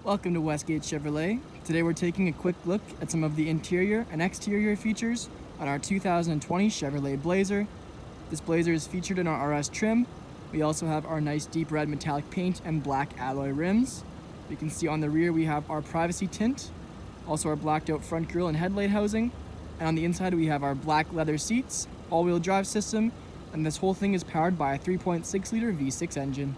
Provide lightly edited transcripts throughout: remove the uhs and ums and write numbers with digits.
Welcome to Westgate Chevrolet. Today we're taking a quick look at some of the interior and exterior features on our 2020 Chevrolet Blazer. This Blazer is featured in our RS trim. We also have our nice deep red metallic paint and black alloy rims. You can see on the rear we have our privacy tint, also our blacked out front grille and headlight housing. And on the inside we have our black leather seats, all-wheel drive system, and this whole thing is powered by a 3.6 liter V6 engine.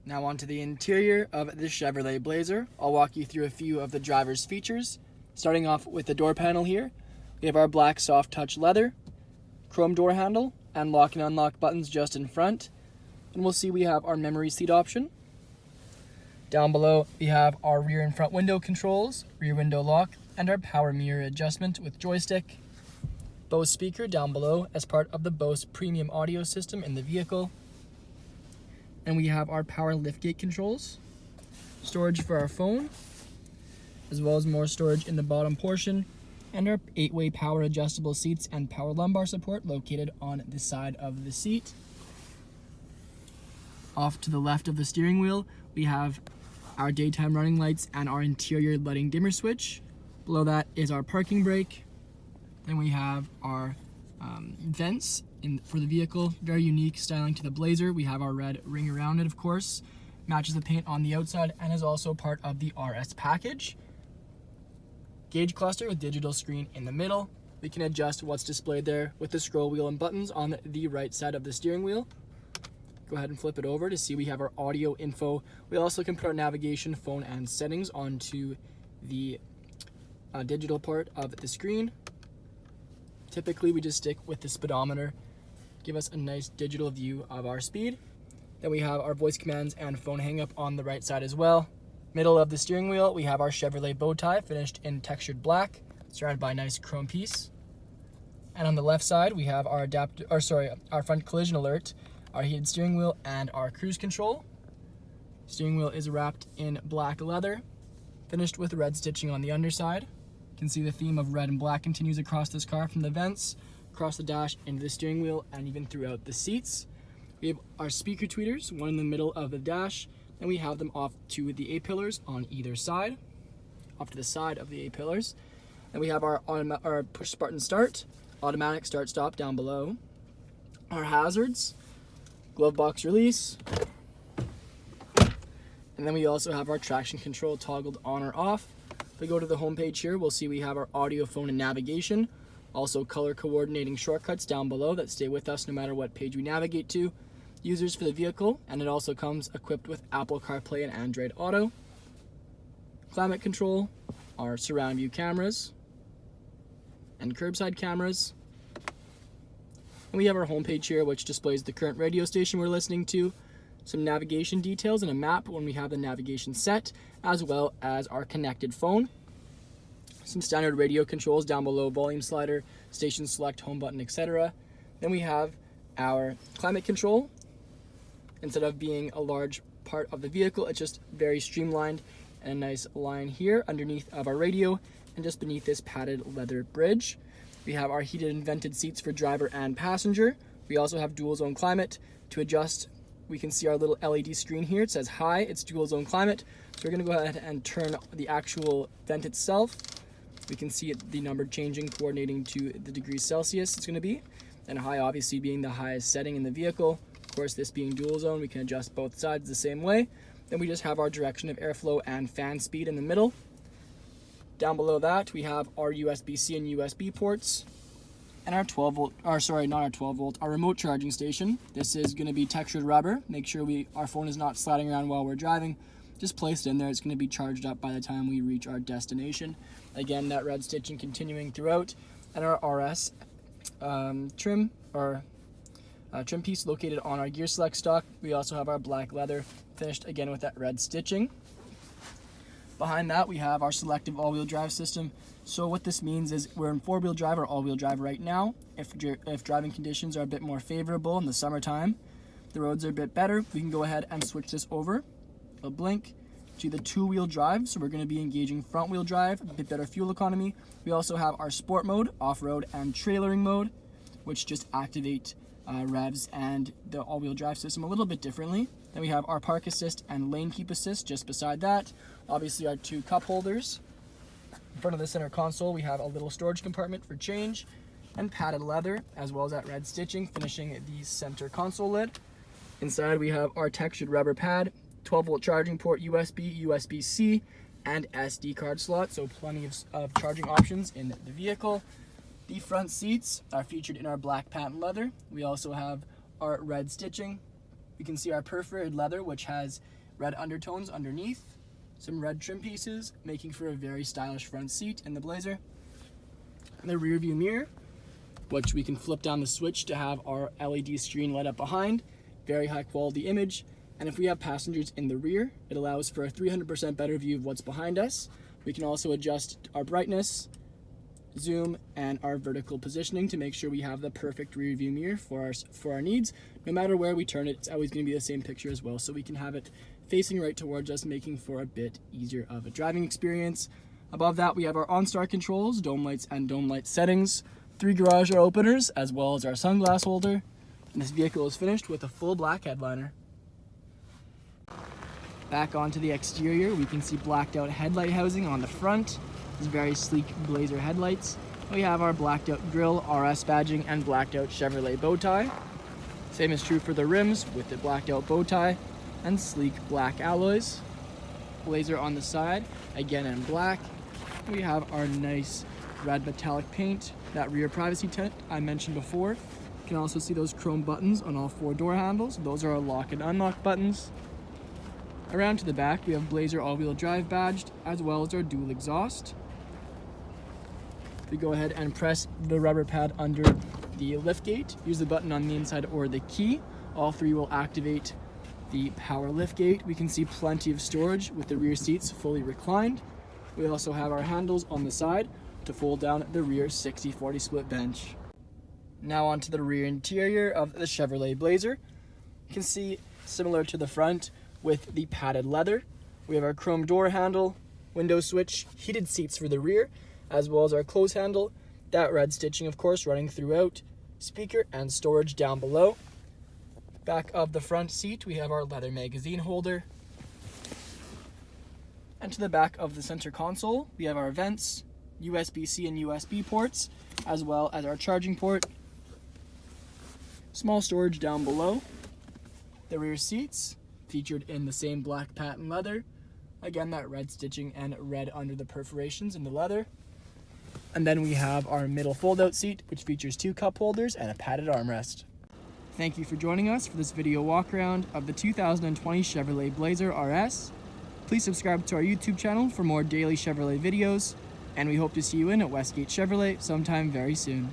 Now onto the interior of the Chevrolet Blazer. I'll walk you through a few of the driver's features. Starting off with the door panel here, we have our black soft touch leather, chrome door handle, and lock and unlock buttons just in front. And we'll see we have our memory seat option. Down below we have our rear and front window controls, rear window lock, and our power mirror adjustment with joystick. Bose speaker down below as part of the Bose premium audio system in the vehicle. And we have our power liftgate controls, storage for our phone, as well as more storage in the bottom portion, and our 8-way power adjustable seats and power lumbar support located on the side of the seat. Off to the left of the steering wheel, we have our daytime running lights and our interior lighting dimmer switch. Below that is our parking brake. Then we have our vents for the vehicle, very unique styling to the Blazer. We have our red ring around it, of course, matches the paint on the outside and is also part of the RS package. Gauge cluster with digital screen in the middle. We can adjust what's displayed there with the scroll wheel and buttons on the right side of the steering wheel. Go ahead and flip it over to see we have our audio info. We also can put our navigation, phone, and settings onto the digital part of the screen. Typically, we just stick with the speedometer, give us a nice digital view of our speed. Then we have our voice commands and phone hang-up on the right side as well. Middle of the steering wheel, we have our Chevrolet bow tie finished in textured black, surrounded by a nice chrome piece. And on the left side, we have our our front collision alert, our heated steering wheel, and our cruise control. Steering wheel is wrapped in black leather, finished with red stitching on the underside. You can see the theme of red and black continues across this car from the vents, across the dash, into the steering wheel, and even throughout the seats. We have our speaker tweeters, one in the middle of the dash, and we have them off to the A-pillars on either side, off to the side of the A-pillars. And we have our push button start, automatic start stop down below, our hazards, glove box release, and then we also have our traction control toggled on or off. If we go to the home page here, we'll see we have our audio, phone, and navigation. Also color coordinating shortcuts down below that stay with us no matter what page we navigate to. Users for the vehicle, and it also comes equipped with Apple CarPlay and Android Auto. Climate control, our surround view cameras, and curbside cameras. And we have our home page here, which displays the current radio station we're listening to, some navigation details and a map when we have the navigation set, as well as our connected phone. Some standard radio controls down below, volume slider, station select, home button, etc. Then we have our climate control. Instead of being a large part of the vehicle, it's just very streamlined and a nice line here underneath of our radio and just beneath this padded leather bridge. We have our heated and vented seats for driver and passenger. We also have dual zone climate. To adjust, we can see our little LED screen here. It says high, it's dual zone climate. So we're gonna go ahead and turn the actual vent itself. We can see the number changing, coordinating to the degrees Celsius it's gonna be. And high obviously being the highest setting in the vehicle. Of course, this being dual zone, we can adjust both sides the same way. Then we just have our direction of airflow and fan speed in the middle. Down below that, we have our USB-C and USB ports. And our 12 volt, or sorry, not our 12 volt, our remote charging station. This is gonna be textured rubber. Make sure our phone is not sliding around while we're driving. Just placed in there, it's gonna be charged up by the time we reach our destination. Again, that red stitching continuing throughout. And our RS trim piece located on our gear select stock. We also have our black leather finished again with that red stitching. Behind that, we have our selective all-wheel drive system. So what this means is we're in four-wheel drive or all-wheel drive right now. If driving conditions are a bit more favorable in the summertime, the roads are a bit better, we can go ahead and switch this over, a blink, to the two-wheel drive. So we're going to be engaging front-wheel drive, a bit better fuel economy. We also have our sport mode, off-road, and trailering mode, which just activate revs and the all-wheel drive system a little bit differently. Then we have our park assist and lane keep assist just beside that. Obviously our 2 cup holders. In front of the center console, we have a little storage compartment for change and padded leather, as well as that red stitching finishing the center console lid. Inside we have our textured rubber pad, 12-volt charging port, USB, USB-C, and SD card slot, so plenty of charging options in the vehicle. The front seats are featured in our black patent leather. We also have our red stitching. You can see our perforated leather, which has red undertones underneath, some red trim pieces, making for a very stylish front seat in the Blazer. The rear view mirror, which we can flip down the switch to have our LED screen light up behind, very high quality image. And if we have passengers in the rear, it allows for a 300% better view of what's behind us. We can also adjust our brightness, zoom, and our vertical positioning to make sure we have the perfect rear view mirror for our needs. No matter where we turn it, it's always going to be the same picture as well, so we can have it facing right towards us, making for a bit easier of a driving experience. Above that, we have our OnStar controls, dome lights and dome light settings, 3 garage door openers, as well as our sunglass holder. And this vehicle is finished with a full black headliner. Back onto the exterior, we can see blacked out headlight housing on the front. These very sleek Blazer headlights. We have our blacked out grille, RS badging, and blacked out Chevrolet bow tie. Same is true for the rims with the blacked out bow tie and sleek black alloys. Blazer on the side, again in black. We have our nice red metallic paint, that rear privacy tent I mentioned before. You can also see those chrome buttons on all 4 door handles. Those are our lock and unlock buttons. Around to the back, we have Blazer all-wheel drive badged, as well as our dual exhaust. We go ahead and press the rubber pad under the liftgate. Use the button on the inside or the key. All 3 will activate the power liftgate. We can see plenty of storage with the rear seats fully reclined. We also have our handles on the side to fold down the rear 60-40 split bench. Now onto the rear interior of the Chevrolet Blazer. You can see, similar to the front, with the padded leather. We have our chrome door handle, window switch, heated seats for the rear, as well as our close handle, that red stitching of course running throughout, speaker and storage down below. Back of the front seat we have our leather magazine holder. And to the back of the center console we have our vents, USB-C and USB ports, as well as our charging port. Small storage down below. The rear seats featured in the same black patent leather. Again, that red stitching and red under the perforations in the leather. And then we have our middle fold-out seat, which features 2 cup holders and a padded armrest. Thank you for joining us for this video walk-around of the 2020 Chevrolet Blazer RS. Please subscribe to our YouTube channel for more daily Chevrolet videos, and we hope to see you in at Westgate Chevrolet sometime very soon.